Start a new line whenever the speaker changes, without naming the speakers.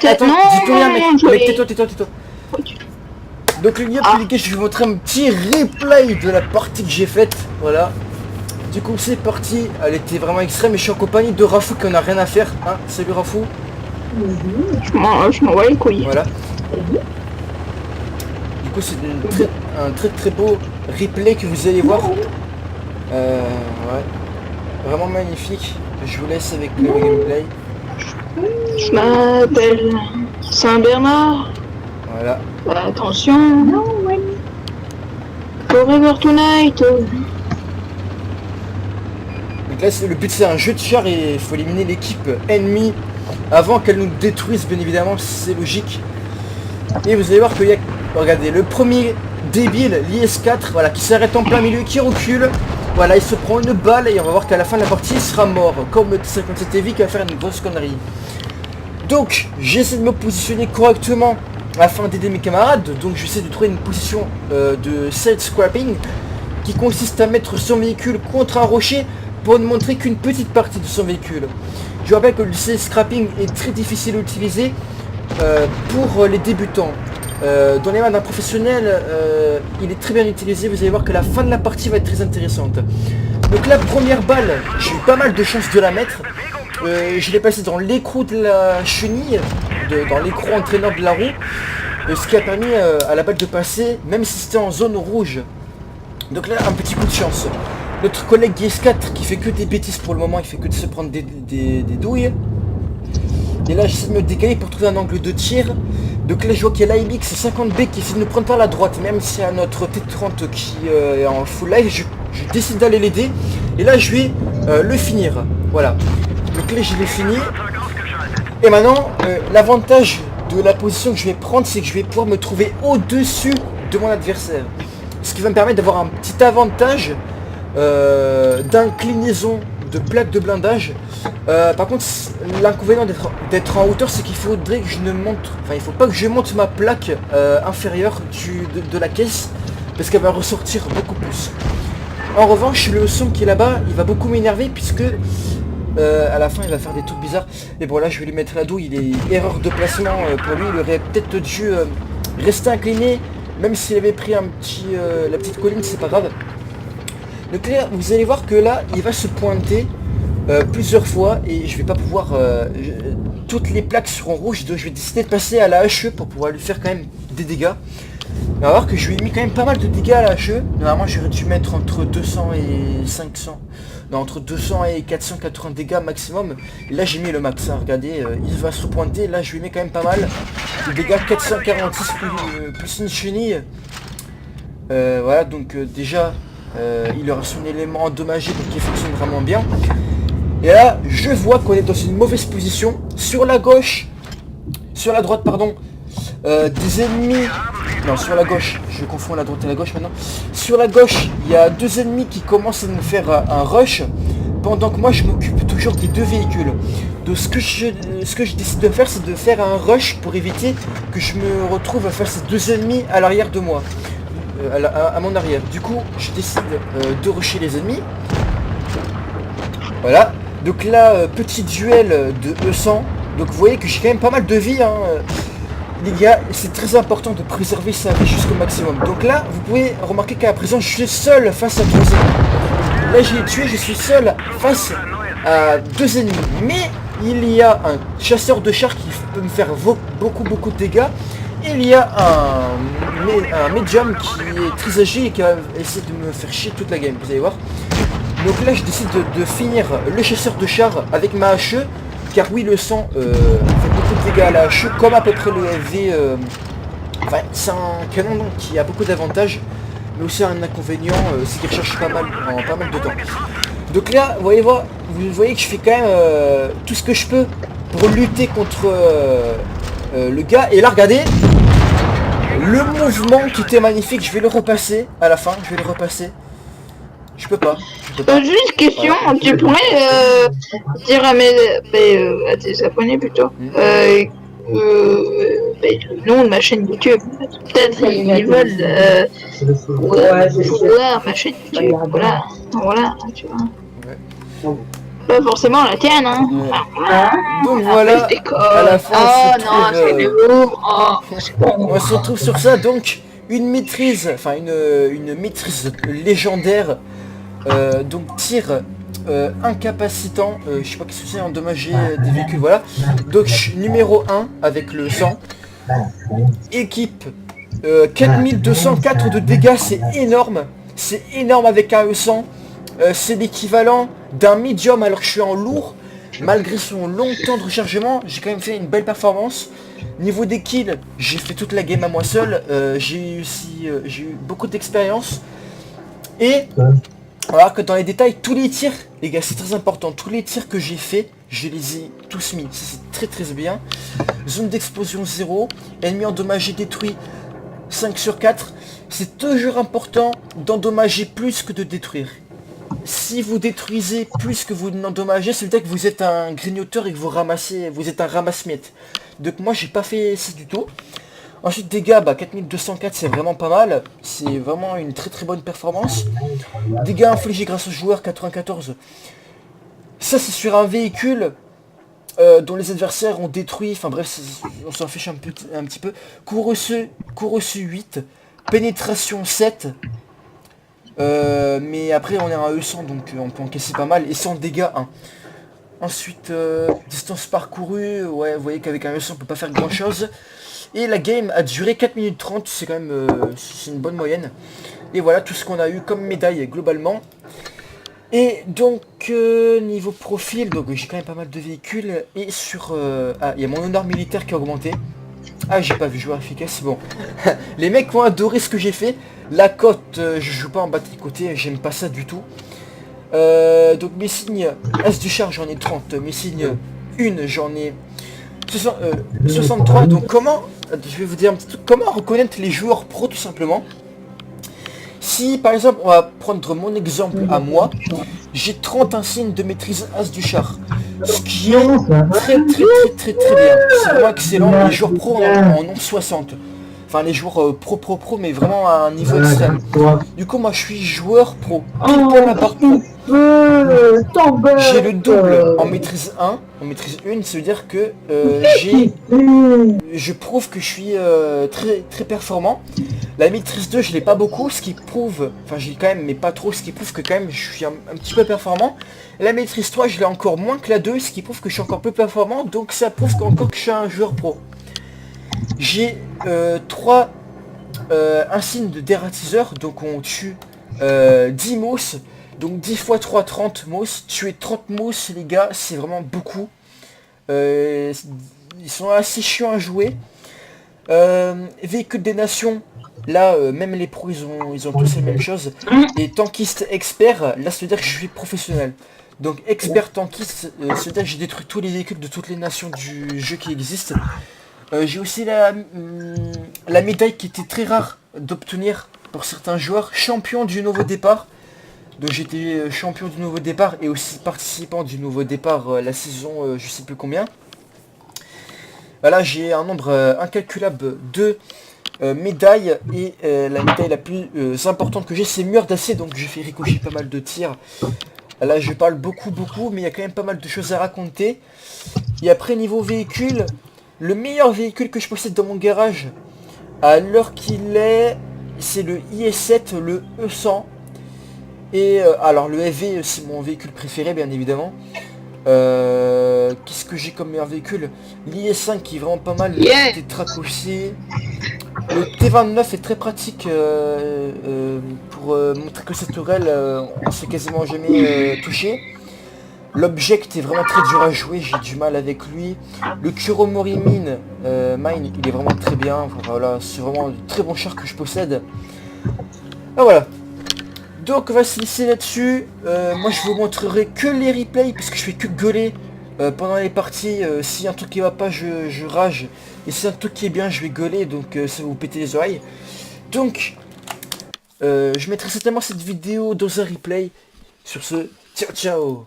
attends,
non,
dis plus rien, mec.
non,
Mec, tais-toi. Donc les gars, je vais vous montrer un petit replay de la partie que j'ai faite. Voilà. Du coup, c'est parti. Elle était vraiment extrême et je suis en compagnie de Rafou qui en a rien à faire. Hein, salut Rafou.
Je m'en vois les couilles.
Voilà. Du coup, c'est un très beau replay que vous allez voir. Ouais. Vraiment magnifique. Je vous laisse avec le gameplay.
Je m'appelle Saint-Bernard.
Voilà.
Attention. Forever Tonight.
Donc là, le but c'est un jeu de char et il faut éliminer l'équipe ennemie avant qu'elle nous détruise, bien évidemment, c'est logique. Et vous allez voir qu'il y a, regardez, le premier débile, l'IS-4, voilà, qui s'arrête en plein milieu, qui recule. Voilà, il se prend une balle et on va voir qu'à la fin de la partie, il sera mort. Comme le T-57 Heavy qui va faire une grosse connerie. Donc, j'essaie de me positionner correctement afin d'aider mes camarades. Donc, j'essaie de trouver une position de side scrapping qui consiste à mettre son véhicule contre un rocher pour ne montrer qu'une petite partie de son véhicule. Je vous rappelle que le side scrapping est très difficile à utiliser pour les débutants. Dans les mains d'un professionnel, il est très bien utilisé. Vous allez voir que la fin de la partie va être très intéressante. Donc la première balle, j'ai eu pas mal de chance de la mettre. Je l'ai passé dans l'écrou de la chenille, dans l'écrou entraîneur de la roue, ce qui a permis à la balle de passer, même si c'était en zone rouge. Donc là, un petit coup de chance. Notre collègue IS-4 qui fait que des bêtises pour le moment, il fait que de se prendre des douilles. Et là, j'essaie de me décaler pour trouver un angle de tir. Donc là, je vois qu'il y a l'AMX 50B qui essaie de nous prendre par la droite, même si à notre T30 qui est en full life, je décide d'aller l'aider. Et là, je vais le finir. Voilà. Donc là, je l'ai fini. Et maintenant, l'avantage de la position que je vais prendre, c'est que je vais pouvoir me trouver au-dessus de mon adversaire. Ce qui va me permettre d'avoir un petit avantage d'inclinaison de plaque de blindage. Par contre, l'inconvénient d'être en hauteur, c'est qu'il faudrait que je ne monte, enfin il faut pas que je monte ma plaque inférieure de la caisse, parce qu'elle va ressortir beaucoup plus. En revanche, le son qui est là-bas, il va beaucoup m'énerver puisque à la fin il va faire des trucs bizarres. Et bon, là je vais lui mettre la douille, il est erreur de placement pour lui, il aurait peut-être dû rester incliné, même s'il avait pris la petite colline, c'est pas grave. Donc là, vous allez voir que là, il va se pointer plusieurs fois et je vais pas pouvoir... toutes les plaques seront rouges, donc je vais décider de passer à la HE pour pouvoir lui faire quand même des dégâts. On va voir que je lui ai mis quand même pas mal de dégâts à la HE. Normalement, j'aurais dû mettre entre 200 et 500. Non, entre 200 et 480 dégâts maximum. Et là, j'ai mis le max. Hein. Regardez, il va se pointer. Là, je lui ai mis quand même pas mal de dégâts. 446 plus une chenille. Voilà, donc déjà... il aura son élément endommagé donc qui fonctionne vraiment bien. Et là je vois qu'on est dans une mauvaise position. Sur la gauche, sur la droite pardon, des ennemis. Non, sur la gauche, je confonds la droite et la gauche maintenant. Sur la gauche, il y a deux ennemis qui commencent à nous faire un rush, pendant que moi je m'occupe toujours des deux véhicules. Donc ce que je décide de faire, c'est de faire un rush pour éviter que je me retrouve à faire ces deux ennemis à l'arrière de moi. À mon arrière. Du coup, je décide de rusher les ennemis. Voilà. Donc là, petit duel de E100. Donc vous voyez que j'ai quand même pas mal de vie. Hein. Les gars, c'est très important de préserver sa vie jusqu'au maximum. Donc là, vous pouvez remarquer qu'à présent, je suis seul face à deux ennemis. Là, j'ai tué, je suis seul face à deux ennemis. Mais il y a un chasseur de chars qui peut me faire beaucoup de dégâts. Il y a un médium qui est très âgé et qui va essayer de me faire chier toute la game, vous allez voir. Donc là je décide de finir le chasseur de chars avec ma HE, car oui le sang fait beaucoup de dégâts à la HE, comme à peu près le FV. Enfin c'est un canon donc, qui a beaucoup d'avantages, mais aussi un inconvénient, c'est qu'il recherche pas mal de temps. Donc là vous voyez que je fais quand même tout ce que je peux pour lutter contre le gars. Et là regardez le mouvement qui était magnifique, je vais le repasser à la fin, je vais le repasser. Je peux pas.
Juste une question, voilà. Tu pourrais dire à à tes abonnés plutôt le nom de ma chaîne YouTube. Peut-être ils veulent voir ma chaîne YouTube. Voilà, tu vois.
Ouais.
pas forcément la tienne, hein.
Donc voilà, à la fin
non, c'est lourd.
on se retrouve sur ça, donc une maîtrise, enfin une maîtrise légendaire, donc tir incapacitant, je sais pas qu'est-ce que c'est, endommager des véhicules, voilà. Donc numéro 1 avec le 100, équipe 4204 de dégâts, c'est énorme avec un E100, c'est l'équivalent d'un medium alors que je suis en lourd. Malgré son long temps de rechargement, j'ai quand même fait une belle performance. Niveau des kills, j'ai fait toute la game à moi seul. J'ai eu beaucoup d'expérience. Et voilà que dans les détails, tous les tirs, les gars, c'est très important. Tous les tirs que j'ai fait, je les ai tous mis. Ça, c'est très bien. Zone d'explosion 0. Ennemi endommagé détruit 5 sur 4. C'est toujours important d'endommager plus que de détruire. Si vous détruisez plus que vous n'endommagez, ça veut dire que vous êtes un grignoteur et que vous êtes un ramasse-miettes. Donc moi j'ai pas fait ça du tout. Ensuite dégâts, 4204 c'est vraiment pas mal. C'est vraiment une très bonne performance. Dégâts infligés grâce au joueur 94. Ça c'est sur un véhicule dont les adversaires ont détruit. Enfin bref, on s'en fiche un petit peu. Coup reçu 8. Pénétration 7. Mais après on est à E100 donc on peut encaisser pas mal et sans dégâts 1. Ensuite distance parcourue, ouais vous voyez qu'avec un E100 on peut pas faire grand chose. Et la game a duré 4 minutes 30, c'est quand même c'est une bonne moyenne. Et voilà tout ce qu'on a eu comme médaille globalement. Et donc niveau profil, donc j'ai quand même pas mal de véhicules. Et sur il y a mon honneur militaire qui a augmenté. Ah j'ai pas vu, joueur efficace, bon. Les mecs ont adoré ce que j'ai fait. La cote, je joue pas en bas de côté, j'aime pas ça du tout. Donc mes signes, As du char j'en ai 30, mes signes 1 j'en ai 63. Donc comment, je vais vous dire un petit truc, comment reconnaître les joueurs pro tout simplement. Si par exemple on va prendre mon exemple à moi, j'ai 30 insignes de maîtrise As du char. Ce qui est très bien. C'est vraiment excellent. Les joueurs pro en ont 60. Enfin les joueurs pro mais vraiment à un niveau extrême. Du coup moi je suis joueur pro. Pile poil la barre pro. J'ai le double en maîtrise 1, en maîtrise 1, ça veut dire que je prouve que je suis très performant. La maîtrise 2 je l'ai pas beaucoup, ce qui prouve, enfin j'ai quand même mais pas trop, ce qui prouve que quand même je suis un petit peu performant. La maîtrise 3 je l'ai encore moins que la 2, ce qui prouve que je suis encore plus performant, donc ça prouve encore que je suis un joueur pro. J'ai 3 insignes de dératiseur, donc on tue 10 mousses. Donc 10 x 3, 30 mousses. Tuer 30 mousses, les gars, c'est vraiment beaucoup. Ils sont assez chiants à jouer. Véhicule des nations, là, même les pros, ils ont tous la même chose. Et tankiste expert, là, ça veut dire que je suis professionnel. Donc expert tankiste, ça veut dire que j'ai détruit tous les véhicules de toutes les nations du jeu qui existent. J'ai aussi la médaille qui était très rare d'obtenir pour certains joueurs. Champion du nouveau départ. Donc j'étais champion du nouveau départ et aussi participant du nouveau départ la saison je sais plus combien. Voilà, j'ai un nombre incalculable de médailles et la médaille la plus importante que j'ai c'est mur d'acier, donc j'ai fait ricocher pas mal de tirs. Là je parle beaucoup mais il y a quand même pas mal de choses à raconter. Et après niveau véhicule, le meilleur véhicule que je possède dans mon garage à l'heure qu'il est, c'est le IS7, le E100. Et alors le FV c'est mon véhicule préféré bien évidemment. Qu'est-ce que j'ai comme meilleur véhicule? L'IS5 qui est vraiment pas mal, le T-Track aussi. Le T29 est très pratique pour montrer que cette tourelle on s'est quasiment jamais touché. L'Object est vraiment très dur à jouer, j'ai du mal avec lui. Le Kuromori Mine, il est vraiment très bien. Voilà, c'est vraiment un très bon char que je possède. Ah voilà. Donc on va se laisser là-dessus. Moi je vous montrerai que les replays parce que je fais que gueuler pendant les parties. Si un truc qui va pas je rage. Et si un truc qui est bien je vais gueuler, donc ça va vous péter les oreilles. Donc je mettrai certainement cette vidéo dans un replay. Sur ce, ciao ciao.